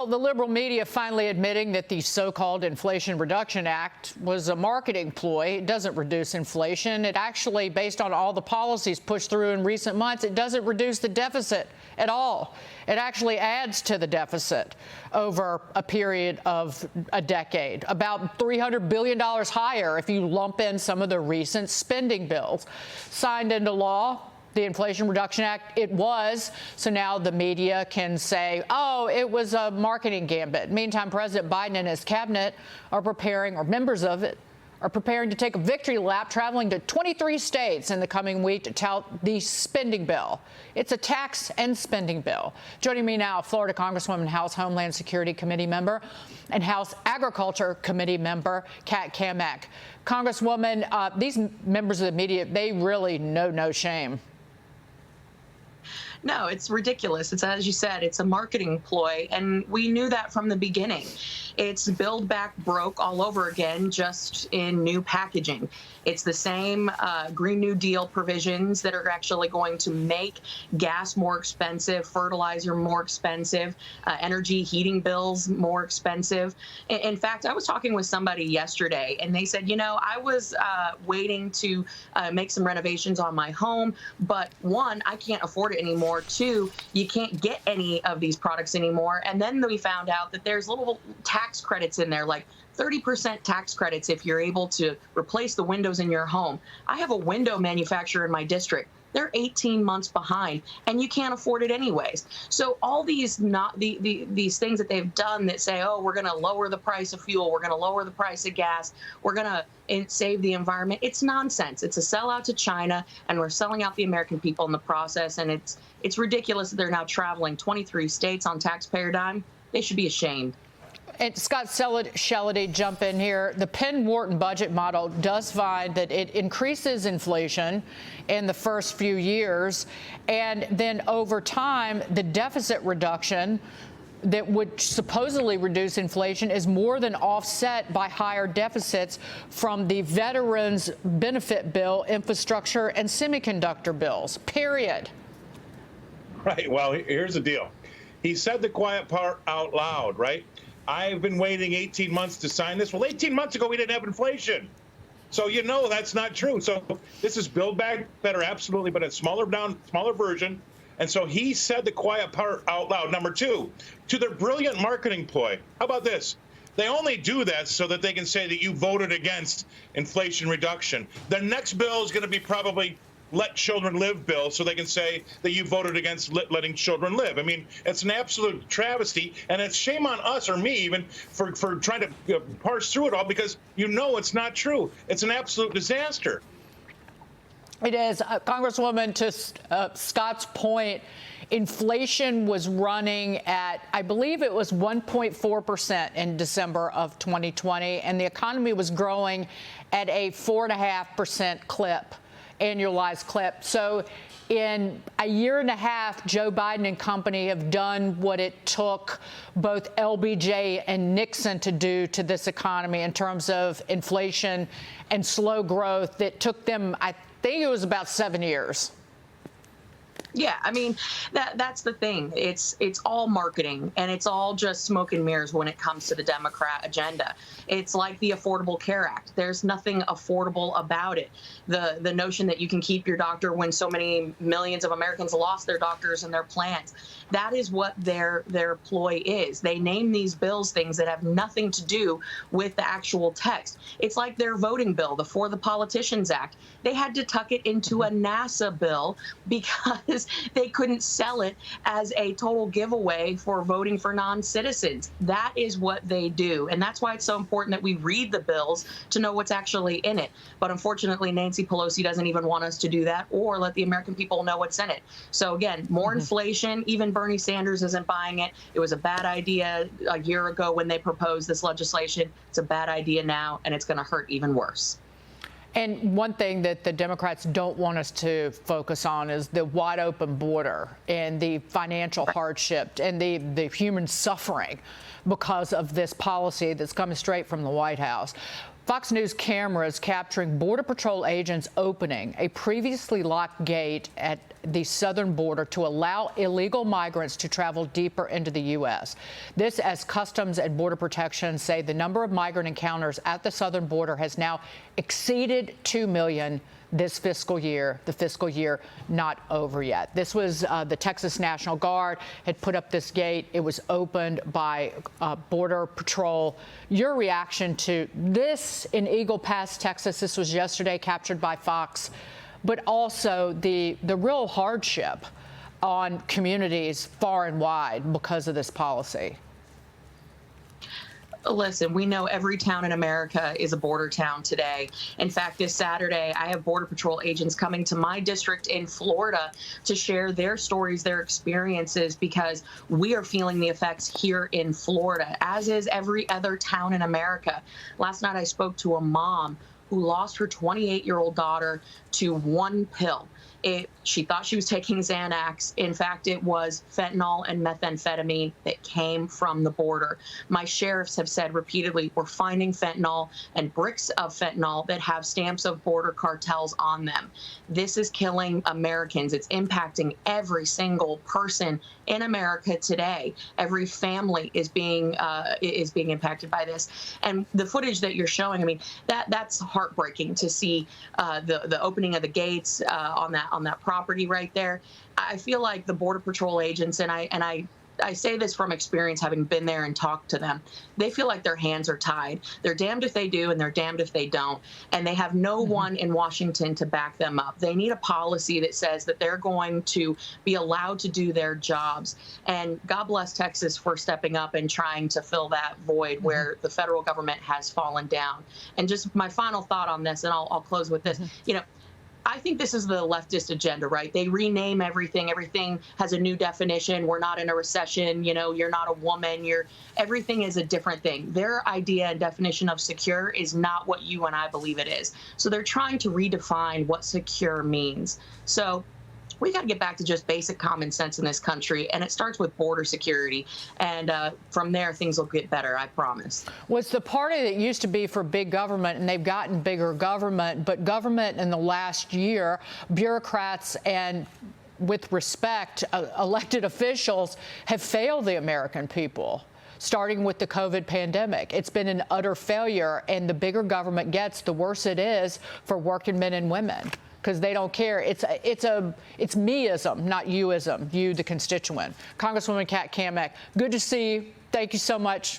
The liberal media finally admitting that the so-called Inflation Reduction Act was a marketing ploy. It doesn't reduce inflation. It actually, based on all the policies pushed through in recent months, it doesn't reduce the deficit at all. It actually adds to the deficit over a period of a decade, about $300 billion higher if you lump in some of the recent spending bills signed into law. The Inflation Reduction Act, it was. So now the media can say, oh, it was a marketing gambit. Meantime, President Biden and his cabinet are preparing, or members of it, are preparing to take a victory lap, traveling to 23 states in the coming week to tout the spending bill. It's a tax and spending bill. Joining me now, Florida Congresswoman, House Homeland Security Committee member, and House Agriculture Committee member, Cammack. Congresswoman, these members of the media, they really know no shame. No, it's ridiculous. It's, as you said, it's a marketing ploy, and we knew that from the beginning. It's Build Back Broke all over again, just in new packaging. It's the same Green New Deal provisions that are actually going to make gas more expensive, fertilizer more expensive, energy heating bills more expensive. In fact, I was talking with somebody yesterday, and they said, you know, I was waiting to make some renovations on my home, but one, I can't afford it anymore. Two, you can't get any of these products anymore. And then we found out that there's little tax credits in there, like 30% tax credits if you're able to replace the windows in your home. I have a window manufacturer in my district. They're 18 months behind, and you can't afford it anyways. So all these these things that they've done that say, oh, we're going to lower the price of fuel, we're going to lower the price of gas, we're going to save the environment. It's nonsense. It's a sellout to China, and we're selling out the American people in the process. And it's ridiculous that they're now traveling 23 states on taxpayer dime. They should be ashamed. And Scott Shellady, jump in here. The Penn-Wharton budget model does find that it increases inflation in the first few years, and then over time, the deficit reduction that would supposedly reduce inflation is more than offset by higher deficits from the Veterans Benefit Bill, infrastructure, and semiconductor bills, period. Right. Well, here's the deal. He said the quiet part out loud, right? I've been waiting 18 months to sign this. Well, 18 months ago, we didn't have inflation. So, you know, that's not true. So this is Build Back Better, absolutely, but a smaller version. And so he said the quiet part out loud. Number two, to their brilliant marketing ploy. How about this? They only do that so that they can say that you voted against inflation reduction. The next bill is going to be probably Let Children Live bill, so they can say that you voted against letting children live. I mean, it's an absolute travesty, and it's shame on us, or me even, for trying to parse through it all, because you know it's not true. It's an absolute disaster. It is. Congresswoman, to Scott's point, inflation was running at, I believe it was 1.4% in December of 2020, and the economy was growing at a 4.5% clip. Annualized clip. So in a year and a half, Joe Biden and company have done what it took both LBJ and Nixon to do to this economy in terms of inflation and slow growth that took them, I think it was about 7 years. Yeah, I mean, that's the thing. It's all marketing, and it's all just smoke and mirrors when it comes to the Democrat agenda. It's like the Affordable Care Act. There's nothing affordable about it. The notion that you can keep your doctor when so many millions of Americans lost their doctors and their plans. That is what their ploy is. They name these bills things that have nothing to do with the actual text. It's like their voting bill, the For the Politicians Act. They had to tuck it into a NASA bill because they couldn't sell it as a total giveaway for voting for non-citizens. That is what they do. And that's why it's so important that we read the bills to know what's actually in it. But unfortunately, Nancy Pelosi doesn't even want us to do that or let the American people know what's in it. So again, more inflation. Even Bernie Sanders isn't buying it. It was a bad idea a year ago when they proposed this legislation. It's a bad idea now, and it's going to hurt even worse. And one thing that the Democrats don't want us to focus on is the wide open border and the financial hardship and the human suffering because of this policy that's coming straight from the White House. Fox News cameras capturing Border Patrol agents opening a previously locked gate at the southern border to allow illegal migrants to travel deeper into the U.S. This as Customs and Border Protection say the number of migrant encounters at the southern border has now exceeded 2 million this fiscal year, the fiscal year not over yet. This was the Texas National Guard had put up this gate. It was opened by Border Patrol. Your reaction to this in Eagle Pass, Texas? This was yesterday, captured by Fox, but also the real hardship on communities far and wide because of this policy. Listen, we know every town in America is a border town today. In fact, this Saturday, I have Border Patrol agents coming to my district in Florida to share their stories, their experiences, because we are feeling the effects here in Florida, as is every other town in America. Last night, I spoke to a mom who lost her 28-year-old daughter to one pill. She thought she was taking Xanax. In fact, it was fentanyl and methamphetamine that came from the border. My sheriffs have said repeatedly, we're finding fentanyl and bricks of fentanyl that have stamps of border cartels on them. This is killing Americans. It's impacting every single person in America today. Every family is being impacted by this. And the footage that you're showing, I mean, that's heartbreaking to see the opening of the gates on that property right there. I feel like the Border Patrol agents, and I say this from experience, having been there and talked to them, they feel like their hands are tied. They're damned if they do and they're damned if they don't. And they have no one in Washington to back them up. They need a policy that says that they're going to be allowed to do their jobs. And God bless Texas for stepping up and trying to fill that void where the federal government has fallen down. And just my final thought on this, and I'll close with this. You know, I think this is the leftist agenda, right? They rename everything. Everything has a new definition. We're not in a recession. You know, you're not a woman. Everything is a different thing. Their idea and definition of secure is not what you and I believe it is. So they're trying to redefine what secure means. So we got to get back to just basic common sense in this country, and it starts with border security. And from there, things will get better, I promise. Well, it's the party that used to be for big government, and they've gotten bigger government. But government in the last year, bureaucrats and, with respect, elected officials have failed the American people. Starting with the COVID pandemic. It's been an utter failure, and the bigger government gets, the worse it is for working men and women, because they don't care. It's meism, not youism, you, the constituent. Congresswoman Kat Cammack, good to see you. Thank you so much.